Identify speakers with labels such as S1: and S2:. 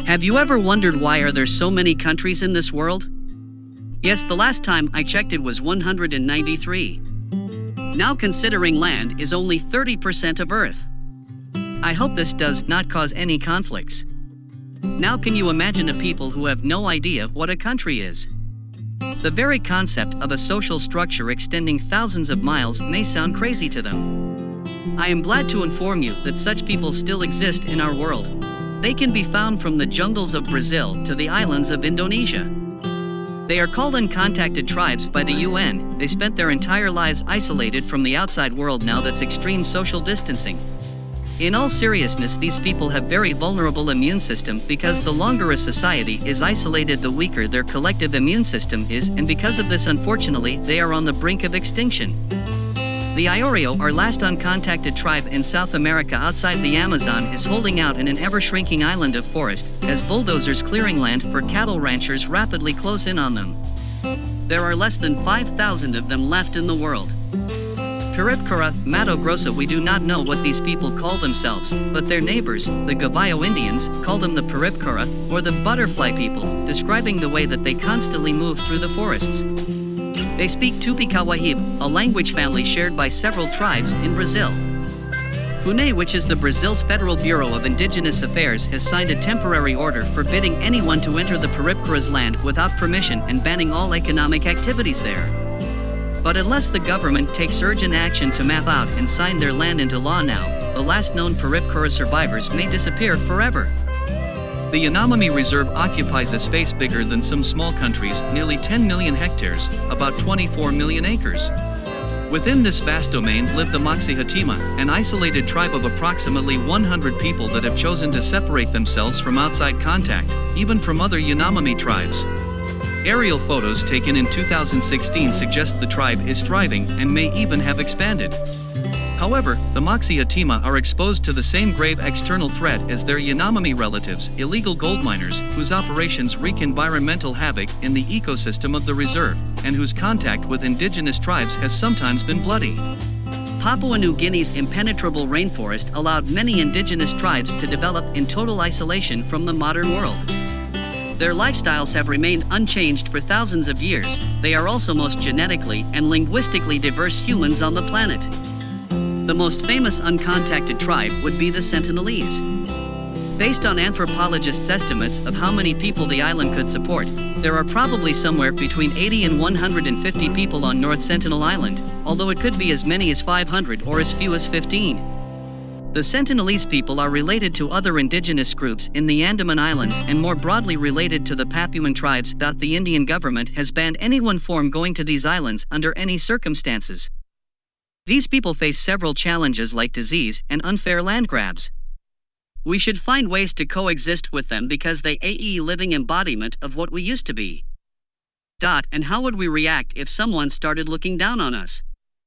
S1: Have you ever wondered why are there so many countries in this world? Yes, the last time I checked it was 193. Now considering land is only 30% of Earth. I hope this does not cause any conflicts. Now can you imagine a people who have no idea what a country is? The very concept of a social structure extending thousands of miles may sound crazy to them. I am glad to inform you that such people still exist in our world. They can be found from the jungles of Brazil to the islands of Indonesia. They are called uncontacted tribes by the UN. They spent their entire lives isolated from the outside world. Now that's extreme social distancing. In all seriousness, these people have very vulnerable immune system because the longer a society is isolated, the weaker their collective immune system is, and because of this, unfortunately, they are on the brink of extinction. The Ayoreo, our last uncontacted tribe in South America outside the Amazon, is holding out in an ever-shrinking island of forest, as bulldozers clearing land for cattle ranchers rapidly close in on them. There are less than 5,000 of them left in the world. Piripkura, Mato Grosso. We do not know what these people call themselves, but their neighbors, the Gavayo Indians, call them the Piripkura, or the butterfly people, describing the way that they constantly move through the forests. They speak Tupi-Kawahib, a language family shared by several tribes in Brazil. FUNAI, which is the Brazil's Federal Bureau of Indigenous Affairs, has signed a temporary order forbidding anyone to enter the Piripkura's land without permission and banning all economic activities there. But unless the government takes urgent action to map out and sign their land into law now, the last known Piripkura survivors may disappear forever.
S2: The Yanomami Reserve occupies a space bigger than some small countries, nearly 10 million hectares, about 24 million acres. Within this vast domain live the Moxie Hatima, an isolated tribe of approximately 100 people that have chosen to separate themselves from outside contact, even from other Yanomami tribes. Aerial photos taken in 2016 suggest the tribe is thriving and may even have expanded. However, the Moxie Hatima are exposed to the same grave external threat as their Yanomami relatives, illegal gold miners, whose operations wreak environmental havoc in the ecosystem of the reserve, and whose contact with indigenous tribes has sometimes been bloody.
S1: Papua New Guinea's impenetrable rainforest allowed many indigenous tribes to develop in total isolation from the modern world. Their lifestyles have remained unchanged for thousands of years. They are also most genetically and linguistically diverse humans on the planet. The most famous uncontacted tribe would be the Sentinelese. Based on anthropologists' estimates of how many people the island could support, there are probably somewhere between 80 and 150 people on North Sentinel Island, although it could be as many as 500 or as few as 15. The Sentinelese people are related to other indigenous groups in the Andaman Islands and more broadly related to the Papuan tribes. The Indian government has banned anyone from going to these islands under any circumstances. These people face several challenges like disease and unfair land grabs. We should find ways to coexist with them because they are a living embodiment of what we used to be. And how would we react if someone started looking down on us?